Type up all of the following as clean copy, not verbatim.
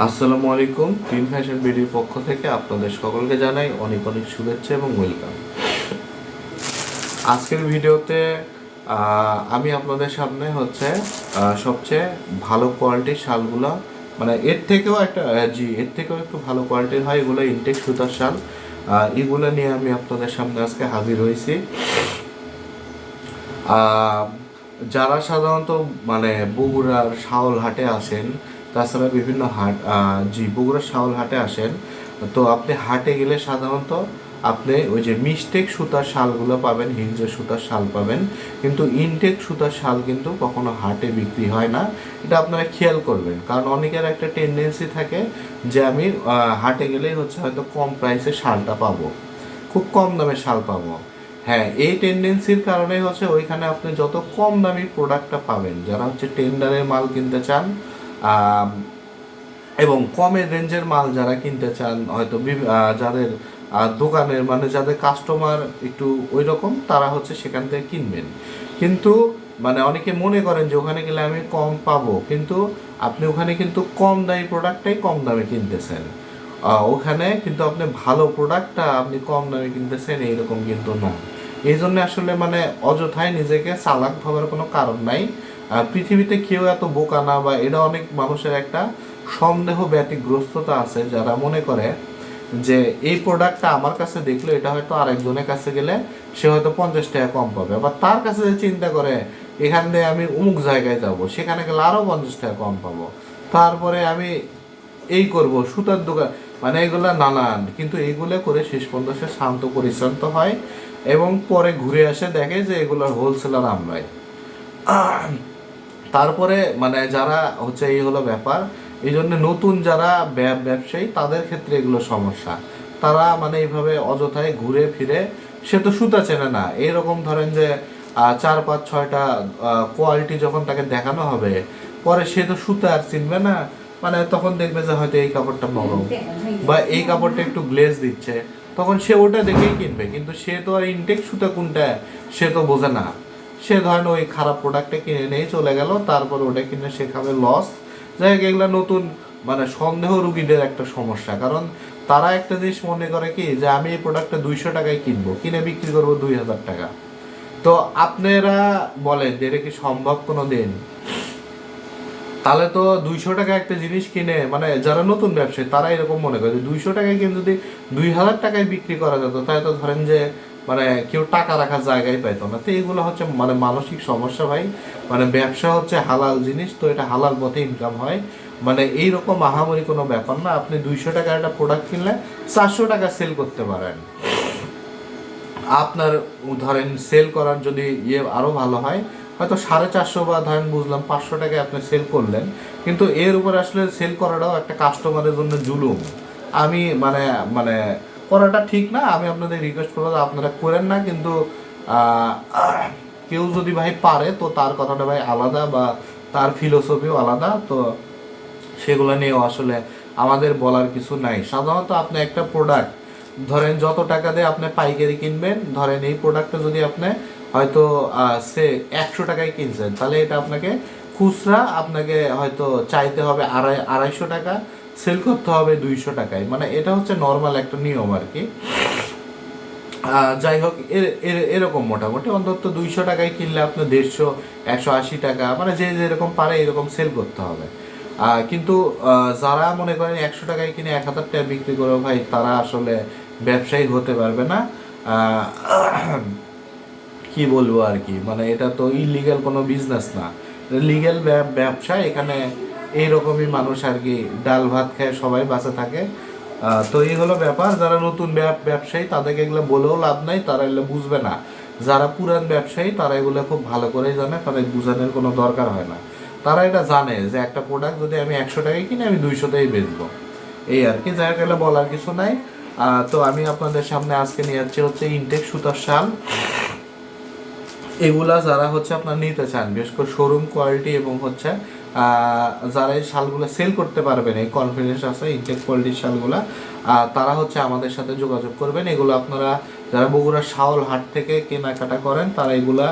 আসসালামু আলাইকুম। Team fashion বিডির পক্ষ থেকে আপনাদের সকলকে জানাই অনেক অনেক শুভেচ্ছা এবং ওয়েলকাম। আজকের ভিডিওতে আমি আপনাদের সামনে সবচেয়ে ভালো কোয়ালিটির শালগুলো, মানে এর থেকেও একটু ভালো কোয়ালিটির হয়, এগুলো ইনটেক সুতার শাল। এগুলো নিয়ে আমি আপনাদের সামনে আজকে হাজির হয়েছি। আহ, যারা সাধারণত মানে বগুড়ার শাওলহাটে আসেন, তাছাড়া বিভিন্ন বগুড়ার শাওলহাটে আসেন, তো আপনি হাটে গেলে সাধারণত আপনি ওই যে মিস্টেক সুতার শালগুলো পাবেন, হিঞ্জের সুতার শাল পাবেন, কিন্তু ইনটেক সুতার শাল কিন্তু কখনো হাটে বিক্রি হয় না। এটা আপনারা খেয়াল করবেন, কারণ অনেকের একটা টেন্ডেন্সি থাকে যে আমি হাটে গেলেই হয়তো কম প্রাইসে শালটা পাবো, খুব কম দামে শাল পাবো। হ্যাঁ, এই টেন্ডেন্সির কারণে ওইখানে আপনি যত কম দামি প্রোডাক্টটা পাবেন, যারা টেন্ডারের মাল কিনতে চান এবং কমের রেঞ্জের মাল যারা কিনতে চান, হয়তো যাদের দোকানের মানে যাদের কাস্টমার একটু ওই রকম, তারা সেখান থেকে কিনবেন। কিন্তু মানে অনেকে মনে করেন যে ওখানে গেলে আমি কম পাবো, কিন্তু আপনি ওখানে কিন্তু কম দামি প্রোডাক্টটাই কম দামে কিনতেছেন। ওখানে কিন্তু আপনি ভালো প্রোডাক্টটা আপনি কম দামে কিনতেছেন, এইরকম কিন্তু না। এই জন্য আসলে মানে অযথায় নিজেকে চালাক ভাবার কোনো কারণ নাই। পৃথিবীতে কেউ এত বোকা না, বা এটা অনেক মানুষের একটা সন্দেহ ব্যতিগ্রস্ততা আছে, যারা মনে করে যে এই প্রোডাক্টটা আমার কাছে দেখলো, এটা হয়তো আরেকজনের কাছে গেলে সে হয়তো 50 টাকা কম পাবে। আবার তার কাছে যে চিন্তা করে এখান থেকে আমি অমুক জায়গায় যাব, সেখানে গেলে আরও 50 টাকা কম পাবো, তারপরে আমি এই করব সুতার দোকান, মানে এগুলা নানান। কিন্তু এইগুলো করে শেষ পর্যন্ত সে শান্ত পরিশ্রান্ত হয় এবং পরে ঘুরে আসে, দেখে যে এগুলোর হোলসেলার আমরাই। তারপরে মানে যারা এই হলো ব্যাপার। এই জন্য নতুন যারা ব্যবসায়ী, তাদের ক্ষেত্রে এগুলো সমস্যা। তারা মানে এইভাবে অযথায় ঘুরে ফিরে, সে তো সুতা চেনে না, এইরকম ধরেন যে 4 5 6টা কোয়ালিটি যখন তাকে দেখানো হবে, পরে সে তো সুতা আর চিনবে না। মানে তখন দেখবে যে হয়তো এই কাপড়টা নরম, বা এই কাপড়টা একটু গ্লেজ দিচ্ছে, তখন সে ওটা দেখেই কিনবে। কিন্তু সে তো আর ইনটেক সুতা কোনটা সে তো বোঝে না। সে ধরেন ওই খারাপ প্রোডাক্টটা কিনে নিয়ে চলে গেল, তারপর ওটা কিনে সে খাবে লস। যাই হোক, এগুলা নতুন মানে সন্দেহ রুগীদের একটা সমস্যা। কারণ তারা একটা জিনিস মনে করে কি, যে আমি এই প্রোডাক্টটা 200 টাকায় কিনবো, কিনে বিক্রি করবো 2000 টাকা। তো আপনারা বলেন যে এটা কি সম্ভব কোনো দিন? তাহলে তো 200 টাকা একটা জিনিস কিনে, মানে যারা নতুন ব্যবসায়ী তারা এরকম মনে করে যে 200 টাকায় কিনে যদি 2000 টাকায় বিক্রি করা যেত, তাহলে তো ধরেন যে মানে কেউ টাকা রাখার জায়গায় পাইতো না। তো এগুলো মানে মানসিক সমস্যা ভাই। মানে ব্যবসা হালাল জিনিস, তো এটা হালাল পথে ইনকাম হয়। মানে এইরকম আহামরি কোনো ব্যাপার না। আপনি 200 টাকার একটা প্রোডাক্ট কিনলে 400 টাকা সেল করতে পারেন। আপনার ধরেন সেল করার যদি আরও ভালো হয়, হয়তো 450 বা ধরেন বুঝলাম 500 টাকায় আপনি সেল করলেন, কিন্তু এর উপর আসলে সেল করাটাও একটা কাস্টমারের জন্য জুলুম। আমি মানে মানে করাটা ঠিক না। আমি আপনাদের রিকোয়েস্ট করবো যে আপনারা করেন না। কিন্তু আহ, কেউ যদি ভাই পারে, তো তার কথাটা ভাই আলাদা, বা তার ফিলোসফিও আলাদা। তো সেগুলো নিয়েও আসলে আমাদের বলার কিছু নাই। সাধারণত আপনি একটা প্রোডাক্ট ধরেন যত টাকা দিয়ে আপনি পাইকারি কিনবেন, ধরেন এই প্রোডাক্টটা যদি আপনি হয়তো সে 100 টাকায় কিনছেন, তাহলে এটা আপনাকে খুচরা আপনাকে হয়তো চাইতে হবে 250 টাকা, সেল করতে হবে 200 টাকায়। মানে এটা নর্মাল একটা নিয়ম আর কি। যাই হোক, এরকম মোটামুটি অন্তত 200 টাকায় কিনলে আপনার 150 180 টাকা, মানে যে যেরকম পারে এরকম সেল করতে হবে। কিন্তু যারা মনে করেন 100 টাকায় কিনে 1000 টাকা বিক্রি করে, ভাই তারা আসলে ব্যবসায়ী হতে পারবে না। কি বলবো আর কি, মানে এটা তো ইলিগাল কোনো বিজনেস না, লিগ্যাল ব্যবসা। এখানে এইরকমই মানুষ আর কি ডাল ভাত খায় সবাই বাঁচে থাকে। তো এই হলো ব্যাপার। যারা নতুন ব্যবসায়ী তাদেরকে এগুলো বলেও লাভ নাই, তারা এগুলো বুঝবে না। যারা পুরান ব্যবসায়ী তারা এগুলো খুব ভালো করেই জানে, তাদের বোঝানোর কোনো দরকার হয় না। তারা এটা জানে যে একটা প্রোডাক্ট যদি আমি 100 টাকায় কিনে আমি 200-তেই বেচবো, এই আর কি। যাই হোক, এগুলো বলার কিছু নাই। তো আমি আপনাদের সামনে আজকে নিয়ে যাচ্ছি ইনটেক সুতার শাল। এগুলা যারা আপনার নিতে চান, বিশেষ করে শোরুম কোয়ালিটি, এবং যারা এই শালগুলো সেল করতে পারবেন, এই কনফিডেন্স আছে ইনটেক কোয়ালিটির শালগুলা, তারা আমাদের সাথে যোগাযোগ করবেন। এগুলো আপনারা যারা বগুড়া শাওল হাট থেকে কেনাকাটা করেন তারা এগুলা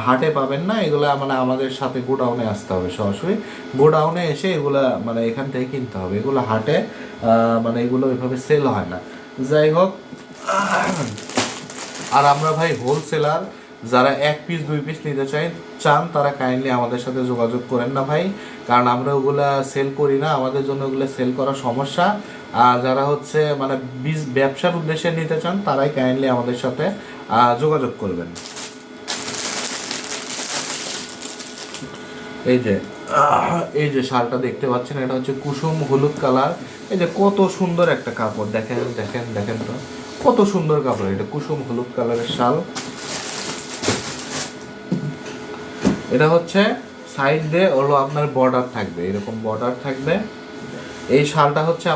হাটে পাবেন না, এগুলা মানে আমাদের সাথে গোডাউনে আসতে হবে, সরাসরি গোডাউনে এসে এগুলা মানে এখান থেকে কিনতে হবে। এগুলো হাটে মানে এগুলো ওইভাবে সেল হয় না। যাই হোক, আর আমরা ভাই হোলসেলার, যারা 1 পিস 2 পিস নিতে চান তারা কাইন্ডলি আমাদের সাথে যোগাযোগ করেন না ভাই, কারণ আমরা ওগুলা সেল করি না, আমাদের জন্য ওগুলো সেল করা সমস্যা। আর যারা হচ্ছে মানে ব্যবসার উদ্দেশ্যে নিতে চান তারাই কাইন্ডলি আমাদের সাথে যোগাযোগ করবেন। এই যে শালটা দেখতে পাচ্ছেন, এটা হচ্ছে কুসুম হলুদ কালার। এই যে কত সুন্দর একটা কাপড়, দেখেন দেখেন দেখেন তো কত সুন্দর কাপড়, এটা কুসুম হলুদ কালারের শাল। এটা হচ্ছে সাইড দিয়ে হলো আপনার বর্ডার থাকবে, এরকম বর্ডার থাকবে। এই শালটা হচ্ছে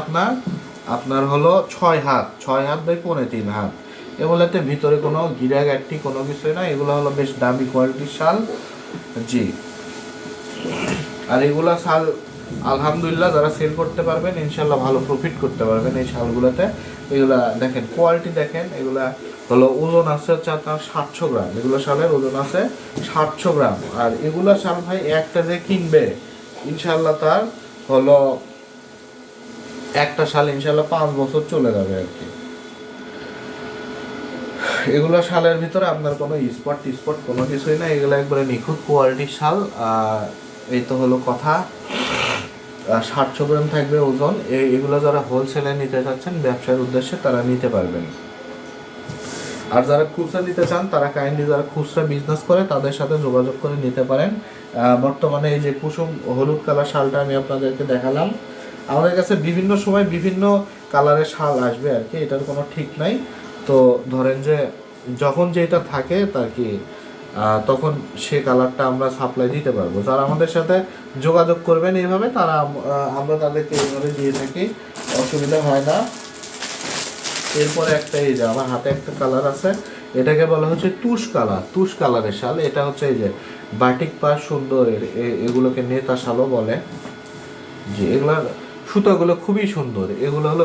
আপনার হলো 6 হাত, 6 হাত বাই 3.5 হাত। এগুলোতে ভিতরে কোনো গিরা গাঠি কোনো কিছুই না, এগুলো হলো বেশ দামি কোয়ালিটির শাল। জি, আর এগুলা শাল আলহামদুলিল্লাহ যারা সেল করতে পারবেন ইনশাল্লাহ ভালো প্রফিট করতে পারবেন এই শালগুলোতে। এগুলা দেখেন কোয়ালিটি দেখেন, এগুলা হলো ওজন আছে হচ্ছে আপনার 700 গ্রাম, এগুলো শালের ওজন আছে 700 গ্রাম। আর এগুলা শাল ভাই একটা যে কিনবে ইনশাল্লাহ তার হলো একটা শাল ইনশাল্লাহ 5 বছর চলে যাবে আর কি। এগুলো শালের ভিতরে আপনার কোনো স্পট কোনো কিছুই না, এগুলো একবারে নিখুঁত কোয়ালিটির শাল। এই তো হলো কথা। 700 গ্রাম থাকবে ওজন। এগুলো যারা হোলসেলে নিতে চাচ্ছেন ব্যবসার উদ্দেশ্যে তারা নিতে পারবেন। আর যারা খুচরা নিতে চান তারা কাইন্ডলি যারা খুচরা বিজনেস করে তাদের সাথে যোগাযোগ করে নিতে পারেন। বর্তমানে এই যে কুসুম হলুদ কালার শালটা আমি আপনাদেরকে দেখালাম, আমাদের কাছে বিভিন্ন সময় বিভিন্ন কালারের শাল আসবে আর কি, এটার কোনো ঠিক নাই। তো ধরেন যে যখন যেটা থাকে তার কি তখন সে কালারটা আমরা সাপ্লাই দিতে পারবো। যারা আমাদের সাথে যোগাযোগ করবেন এইভাবে তারা আমরা তাদেরকে এইভাবে দিয়ে থাকি, অসুবিধা হয় না। এরপরে একটা এই যে আমার হাতে একটা কালার আছে, এটাকে বলা হচ্ছে তুষ কালারের শাল। এটা হচ্ছে এই যে বাটিক পাশ সুন্দর, এগুলোকে নেতা শালও বলে। যে এগুলার সুতাগুলো খুবই সুন্দর, এগুলো হলো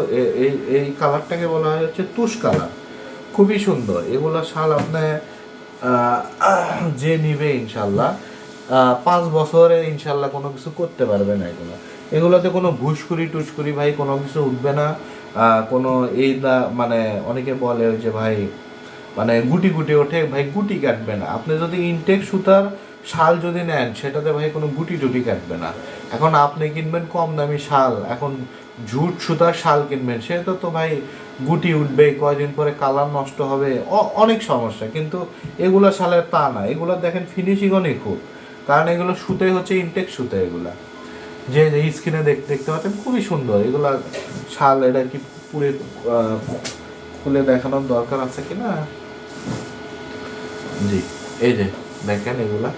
এই কালারটাকে বলা হয় হচ্ছে তুষ কালার, খুবই সুন্দর। এগুলো শাল আপনার যে নিবে ইনশাল্লাহ 5 বছরে ইনশাল্লাহ কোনো কিছু করতে পারবে না। এগুলোতে কোনো টুসকুরি ভাই কোনো কিছু উঠবে না। কোনো মানে অনেকে বলে যে ভাই মানে গুটি ওঠে, ভাই গুটি কাটবে না। আপনি যদি ইনটেক সুতার শাল যদি নেন সেটাতে ভাই কোনো গুটি টুটি কাটবে না। এখন আপনি কিনবেন কম দামি শাল, এখন ঝুট সুতার শাল কিনবেন, সে তো ভাই গুটি উঠবে, কয়দিন পরে কালার নষ্ট হবে, অনেক সমস্যা। কিন্তু এগুলো শালের তা না, এগুলো দেখেন ফিনিশিংও নিখুঁত, কারণ এগুলো সুতে হচ্ছে ইনটেক সুতে। এগুলা যে স্ক্রিনে দেখতে পাচ্ছেন খুবই সুন্দর এগুলা শাল। এটা কি পুরে খুলে দেখানোর দরকার আছে কিনা? জি, এই যে দেখেন এগুলা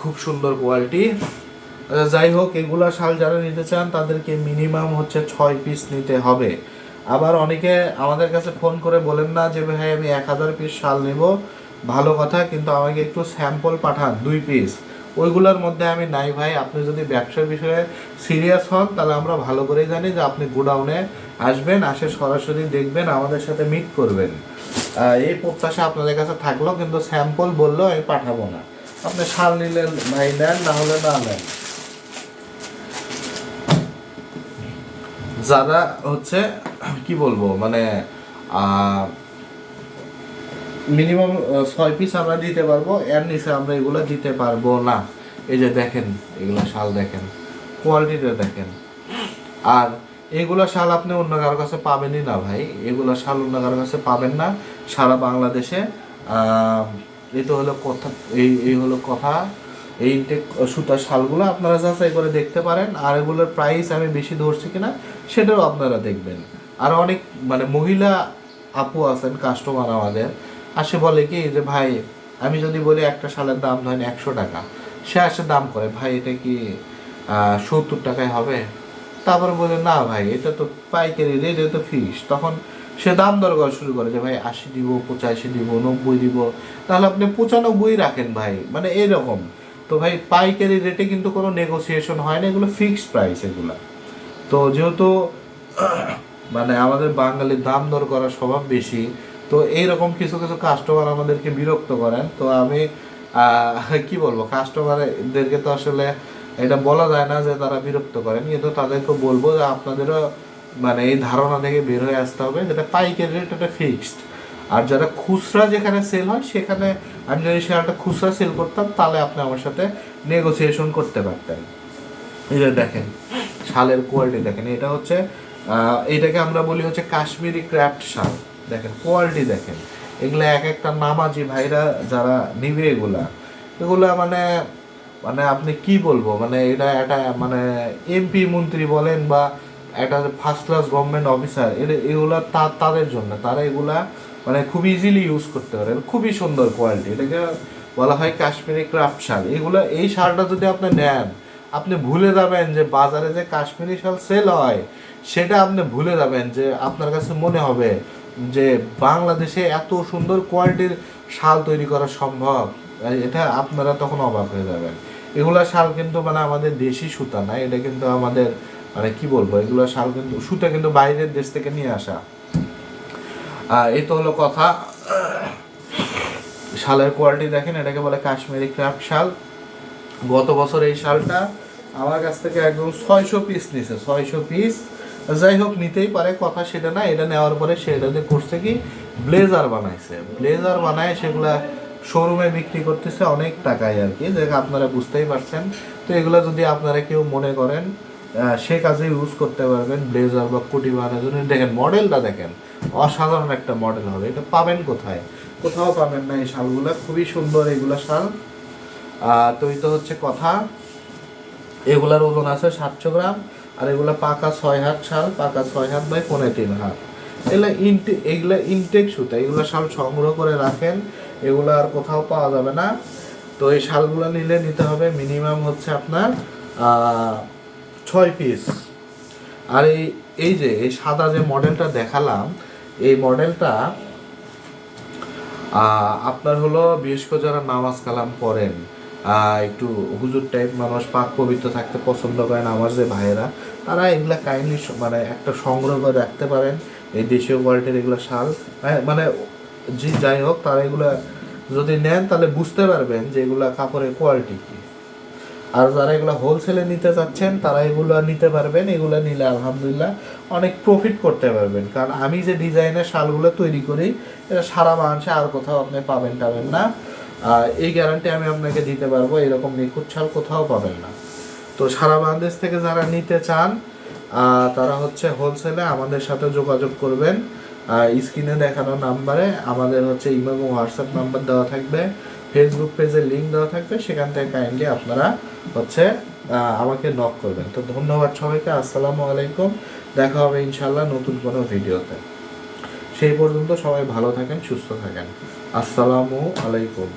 খুব সুন্দর কোয়ালিটি। যাই হোক, এগুলা শাল যারা নিতে চান তাদেরকে মিনিমাম হচ্ছে 6 পিস নিতে হবে। আবার অনেকে আমাদের কাছে ফোন করে বলেন না যে ভাই আমি 1000 পিস শাল নেব, ভালো কথা, কিন্তু আমাকে একটু স্যাম্পল পাঠান 2 পিস। ওইগুলোর মধ্যে আমি নাই ভাই। আপনি যদি ব্যবসার বিষয়ে সিরিয়াস হন তাহলে আমরা ভালো করেই জানি যে আপনি গোডাউনে আসবেন, আসে সরাসরি দেখবেন, আমাদের সাথে মিট করবেন। এই প্রত্যাশা আপনাদের কাছে থাকলো, কিন্তু স্যাম্পল বললেও আমি পাঠাবো না। আপনি শাল নিলে ভাই নেন, না হলে না নেন। যারা হচ্ছে কি বলবো মানে মিনিমাম 6 পিস আমরা দিতে পারবো, এর নিচে আমরা এগুলো দিতে পারবো না। এই যে দেখেন এগুলো শাল, দেখেন কোয়ালিটিটা দেখেন। আর এগুলো শাল আপনি অন্য কারোর কাছে পাবেনই না ভাই, এগুলো শাল অন্য কারোর কাছে পাবেন না সারা বাংলাদেশে। এই তো হলো কথা, এই হলো কথা। এই ইনটেক সুতার শালগুলো আপনারা যাচাই করে দেখতে পারেন। আর এগুলোর প্রাইস আমি বেশি ধরছি কিনা সেটাও আপনারা দেখবেন। আর অনেক মানে মহিলা আপু আছেন কাস্টমার আমাদের, আসে বলে কি যে ভাই আমি যদি বলি একটা শালের দাম ধরেন 100 টাকা, সে আসে দাম করে ভাই এটা কি 70 টাকায় হবে? তারপরে বলে না ভাই এটা তো পাইকারি রেট, এটা তো ফিক্স। তখন সে দাম দর করা শুরু করে যে ভাই 80 দিব, 85 দিব, 90 দিব। তাহলে আপনি 95 রাখেন ভাই, মানে এরকম। তো ভাই পাইকারি রেটে কিন্তু কোনো নেগোসিয়েশন হয় না, এগুলো ফিক্সড প্রাইস এগুলো। তো যেহেতু মানে আমাদের বাঙালির দাম দর করার স্বভাব বেশি। তো এইরকম কিছু কিছু কাস্টমার আমাদেরকে বিরক্ত করেন। তো আমি কি বলবো, কাস্টমারদেরকে তো আসলে এটা বলা যায় না যে তারা বিরক্ত করেন, কিন্তু তাদেরকে বলবো যে আপনাদেরও মানে এই ধারণা থেকে বের হয়ে আসতে হবে যেটা পাইকারি রেট এটা ফিক্সড। আর যারা খুচরা যেখানে সেল হয় সেখানে আমি যদি শেয়ারটা খুচরা সেল করতাম তাহলে আপনি আমার সাথে নেগোসিয়েশন করতে পারতেন। এই যে দেখেন শালের কোয়ালিটি দেখেন, এটা হচ্ছে এটাকে আমরা বলি হচ্ছে কাশ্মীরি ক্রাফট শাল। দেখেন কোয়ালিটি দেখেন, এগুলা এক একটা নামাজি ভাইরা যারা নিবে এগুলা এগুলা মানে মানে আপনি কি বলবো, মানে এটা একটা মানে এমপি মন্ত্রী বলেন বা একটা ফার্স্ট ক্লাস গভর্নমেন্ট অফিসার, এগুলা তাদের জন্য, তারা এগুলা মানে খুব ইজিলি ইউজ করতে পারে। খুবই সুন্দর কোয়ালিটি, এটাকে বলা হয় কাশ্মীরি ক্রাফট শাল। এগুলো এই শালটা যদি আপনি নেন আপনি ভুলে যাবেন যে বাজারে যে কাশ্মীরি শাল সেল হয় সেটা আপনি ভুলে যাবেন, যে আপনার কাছে মনে হবে যে বাংলাদেশে এত সুন্দর কোয়ালিটির শাল তৈরি করা সম্ভব। এটা আপনারা তখন অবাক হয়ে যাবেন। এগুলা শাল কিন্তু মানে আমাদের দেশি সুতা না, এটা কিন্তু আমাদের মানে কি বলবো, এগুলো শাল কিন্তু সুতা কিন্তু বাইরের দেশ থেকে নিয়ে আসা। এই তো হলো কথা। শালের কোয়ালিটি দেখেন, এটাকে বলে কাশ্মীরি ক্রাফট শাল। গত বছর এই শালটা আমার কাছ থেকে একদম 600 পিস নিছে, 600 পিস। যাই হোক নিতেই পারে, কথা সেটা না। এটা নেওয়ার পরে সেটাতে করছে কি ব্লেজার বানাইছে, ব্লেজার বানায় সেগুলা শোরুমে বিক্রি করতেছে অনেক টাকায় আর কি, দেখ আপনারা বুঝতেই পারছেন। তো এগুলো যদি আপনারা কেউ মনে করেন সে কাজে ইউজ করতে পারবেন, ব্লেজার বা কোটি বানানোর জন্য। দেখেন মডেলটা দেখেন, অসাধারণ একটা মডেল হবে। এটা পাবেন কোথায়? কোথাও পাবেন না এই শালগুলা, খুবই সুন্দর এগুলা শাল। তো এই তো হচ্ছে কথা। এগুলার ওজন আছে 700 গ্রাম। আর এগুলা পাকা 6 হাত শাল, পাকা 6 হাত বাই 3.5 হাত। এগুলা ইনটেক সুতা, এগুলা শাল সংগ্রহ করে রাখেন, এগুলো আর কোথাও পাওয়া যাবে না। তো এই শালগুলো নিতে হবে মিনিমাম হচ্ছে আপনার 6 পিস। আর এই যে এই সাদা যে মডেলটা দেখালাম, এই মডেলটা আপনার হলো বিশেষ করে যারা নামাজ কালাম পড়েন, একটু হুজুর টাইপ মানুষ, পাক পবিত্র থাকতে পছন্দ করেন আমার যে ভাইয়েরা, তারা এগুলা কাইন্ডলি মানে একটা সংগ্রহ করে রাখতে পারেন। এই দেশীয় কোয়ালিটির এগুলো শাল মানে যাই হোক, তারা এগুলা যদি নেন তাহলে বুঝতে পারবেন যে এগুলা কাপড়ের কোয়ালিটি কী। আর যারা এগুলো হোলসেলে নিতে চাচ্ছেন তারা এগুলো নিতে পারবেন। এগুলো নিলে আলহামদুলিল্লাহ অনেক প্রফিট করতে পারবেন, কারণ আমি যে ডিজাইনের শালগুলো তৈরি করি এটা সারা বাংলাদেশে আর কোথাও আপনি পাবেন না। এই গ্যারান্টি আমি আপনাকে দিতে পারবো, এরকম নিখুঁত শাল কোথাও পাবেন না। তো সারা বাংলাদেশ থেকে যারা নিতে চান তারা হচ্ছে হোলসেলে আমাদের সাথে যোগাযোগ করবেন। স্ক্রিনে দেখানো নাম্বারে আমাদের হচ্ছে ইমেল এবং হোয়াটসঅ্যাপ নাম্বার দেওয়া থাকবে, ফেসবুক পেজের লিঙ্ক দেওয়া থাকবে, সেখান থেকে কাইন্ডলি আপনারা হচ্ছে আমাকে নক করবেন। তো ধন্যবাদ সবাইকে, আসসালামু আলাইকুম। দেখা হবে ইনশাল্লাহ নতুন কোনো ভিডিওতে। সেই পর্যন্ত সবাই ভালো থাকেন, সুস্থ থাকেন। আসসালামু আলাইকুম।